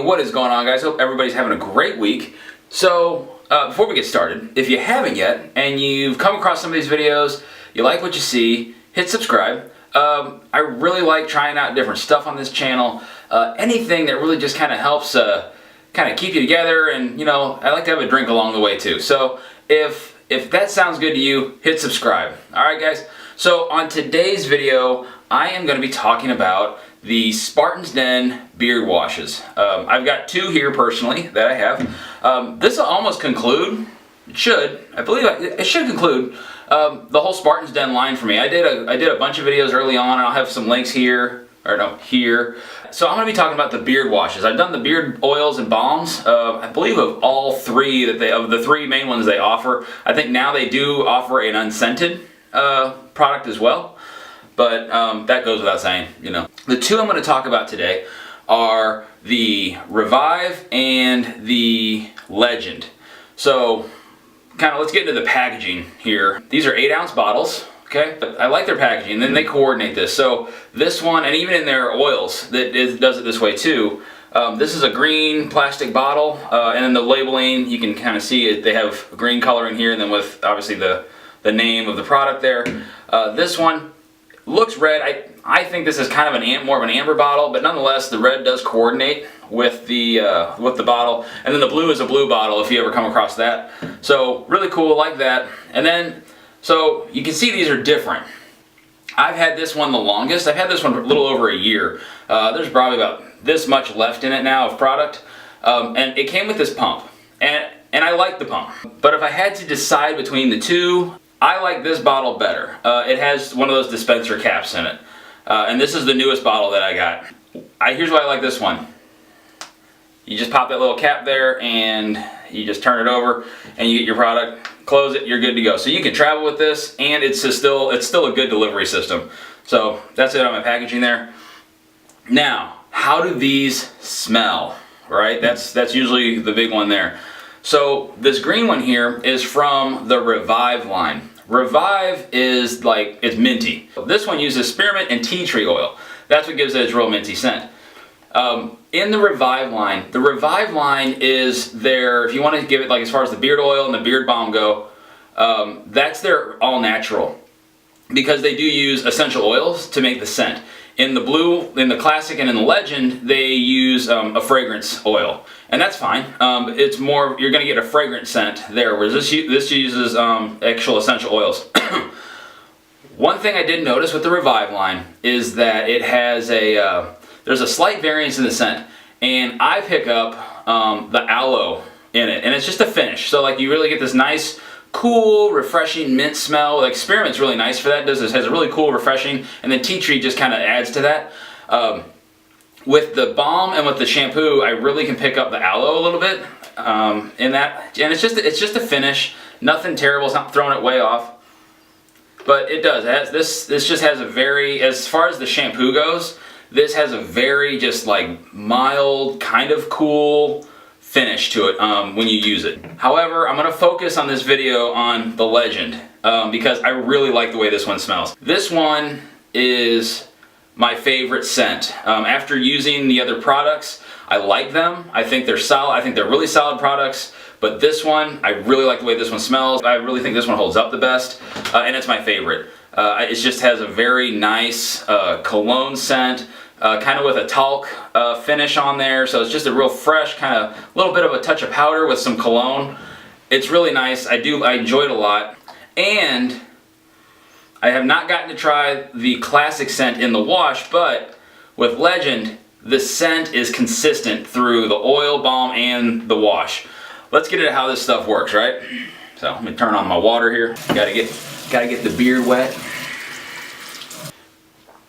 what is going on, guys? Hope everybody's having a great week. So, before we get started, if you haven't yet, and you've come across some of these videos, you like what you see, hit subscribe. I really like trying out different stuff on this channel. Anything that really just kind of helps kind of keep you together, and, you know, I like to have a drink along the way too. So, if that sounds good to you, hit subscribe. Alright, guys? So, on today's video, I am going to be talking about the Spartans Den Beard washes. I've got two here personally that I have. This will almost conclude, it should, I believe it should conclude the whole Spartans Den line for me. I did a bunch of videos early on, and I'll have some links here, or no, here. So I'm going to be talking about the beard washes. I've done the beard oils and balms, I believe of all three of the three main ones they offer. I think now they do offer an unscented product as well. But that goes without saying, you know. The two I'm going to talk about today are the Revive and the Legend. So, kind of let's get into the packaging here. These are 8-ounce bottles, okay? I like their packaging, and then they coordinate this. So this one, and even in their oils, does it this way too. This is a green plastic bottle, and then the labeling, you can kind of see it. They have green color in here, and then with obviously the name of the product there. This one looks red. I think this is kind of more of an amber bottle, but nonetheless the red does coordinate with the bottle, and then the blue is a blue bottle if you ever come across that. So really cool, like that. And then so you can see these are different. I've had this one the longest. I've had this one for a little over a year. There's probably about this much left in it now of product, and it came with this pump, and I like the pump. But if I had to decide between the two, I like this bottle better. It has one of those dispenser caps in it. And this is the newest bottle that I got. Here's why I like this one. You just pop that little cap there and you just turn it over and you get your product, close it, you're good to go. So you can travel with this, and it's still a good delivery system. So that's it on my packaging there. Now, how do these smell? Right? That's usually the big one there. So this green one here is from the Revive line. Revive is it's minty. This one uses spearmint and tea tree oil. That's what gives it its real minty scent. In the Revive line is their, if you want to give it as far as the beard oil and the beard balm go, that's their all natural, because they do use essential oils to make the scent. In the blue, in the classic, and in the Legend, they use a fragrance oil, and that's fine. It's more, you're going to get a fragrant scent there, whereas this uses actual essential oils. One thing I did notice with the Revive line is that it has there's a slight variance in the scent, and I pick up the aloe in it, and it's just a finish. So you really get this nice, cool, refreshing mint smell. Spearmint's really nice for that. It has a really cool, refreshing, and then tea tree just kind of adds to that. With the balm and with the shampoo, I really can pick up the aloe a little bit in that, and it's just a finish. Nothing terrible. It's not throwing it way off, but it does. This just has a very, as far as the shampoo goes, this has a very just mild, kind of cool finish to it when you use it. However, I'm going to focus on this video on the Legend because I really like the way this one smells. This one is my favorite scent. After using the other products, I like them. I think they're solid. I think they're really solid products. But this one, I really like the way this one smells. I really think this one holds up the best, and it's my favorite. It just has a very nice cologne scent, kind of with a talc finish on there. So it's just a real fresh, kind of little bit of a touch of powder with some cologne. It's really nice. I enjoy it a lot. And I have not gotten to try the classic scent in the wash, but with Legend, the scent is consistent through the oil, balm, and the wash. Let's get into how this stuff works, right? So let me turn on my water here. Gotta get the beard wet.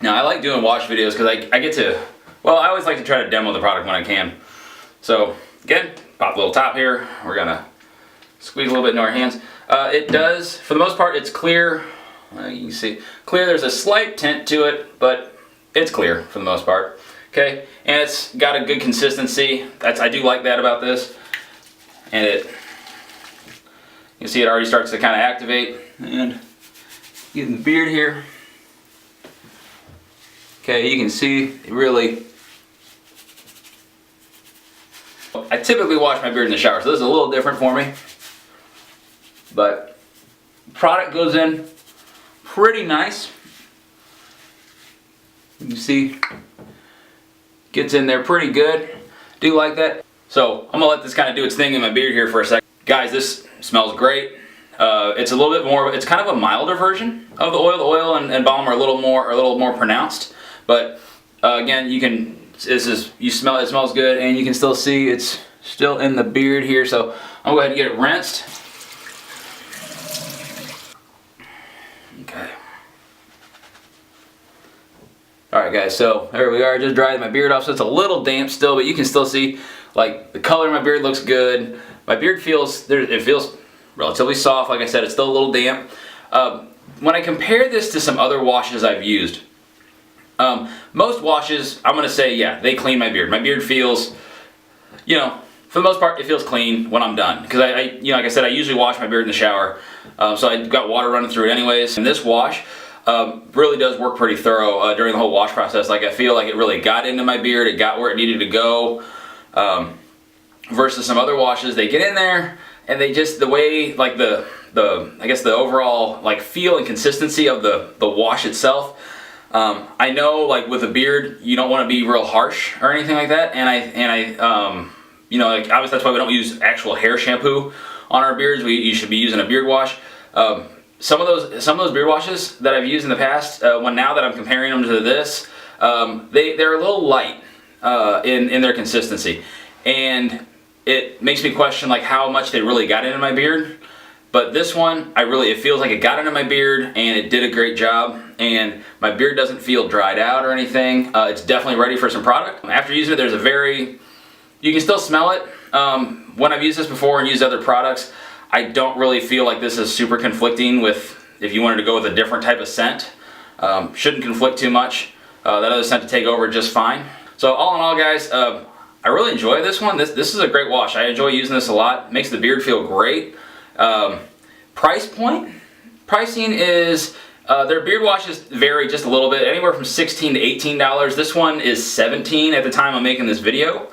Now, I like doing wash videos because I get to, well, I always like to try to demo the product when I can. So, again, pop a little top here. We're gonna squeeze a little bit into our hands. It does, for the most part, it's clear. You can see, clear, there's a slight tint to it, but it's clear for the most part. Okay, and it's got a good consistency. I do like that about this. And you can see it already starts to kind of activate. And getting the beard here. Okay, you can see it really typically wash my beard in the shower, so this is a little different for me. But product goes in pretty nice. You can see, gets in there pretty good. Do like that. So I'm gonna let this kind of do its thing in my beard here for a second. Guys, this smells great. It's a little bit more, it's kind of a milder version of the oil. The oil and balm are a little more pronounced. But again, you can, it smells good, and you can still see it's still in the beard here. So I'm gonna go ahead and get it rinsed. Okay. Alright guys, so there we are, just dried my beard off, so it's a little damp still, but you can still see, like, the color of my beard looks good. My beard feels, it feels relatively soft. Like I said, it's still a little damp. When I compare this to some other washes I've used, most washes, I'm going to say, yeah, they clean my beard. My beard feels, you know, for the most part, it feels clean when I'm done. Because you know, like I said, I usually wash my beard in the shower, so I've got water running through it anyways. And this wash really does work pretty thorough during the whole wash process. Like, I feel like it really got into my beard, it got where it needed to go. Versus some other washes, they get in there and they just, the way, like I guess the overall like feel and consistency of the wash itself. I know, like, with a beard, you don't want to be real harsh or anything like that, and I you know, like, obviously that's why we don't use actual hair shampoo on our beards. You should be using a beard wash. Some of those beard washes that I've used in the past, now that I'm comparing them to this, they're a little light in their consistency, and it makes me question, like, how much they really got into my beard. But this one, it feels like it got into my beard and it did a great job, and my beard doesn't feel dried out or anything. It's definitely ready for some product. After using it, you can still smell it. When I've used this before and used other products, I don't really feel like this is super conflicting with, if you wanted to go with a different type of scent. Shouldn't conflict too much. That other scent to take over just fine. So all in all, guys, I really enjoy this one. This is a great wash. I enjoy using this a lot. Makes the beard feel great. Price point? Pricing is, their beard washes vary just a little bit, anywhere from $16 to $18. This one is $17 at the time I'm making this video.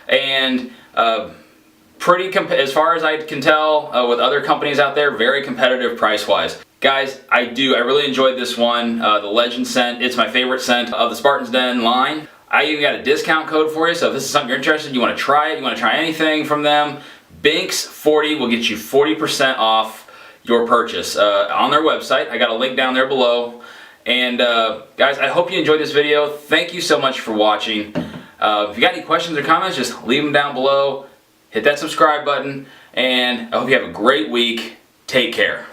And as far as I can tell with other companies out there, very competitive price-wise. Guys, I really enjoyed this one, the Legend scent. It's my favorite scent of the Spartans Den line. I even got a discount code for you, so if this is something you're interested in, you want to try it, you want to try anything from them, Binks40 will get you 40% off your purchase on their website. I got a link down there below. And guys, I hope you enjoyed this video. Thank you so much for watching. If you got any questions or comments, just leave them down below. Hit that subscribe button, and I hope you have a great week. Take care.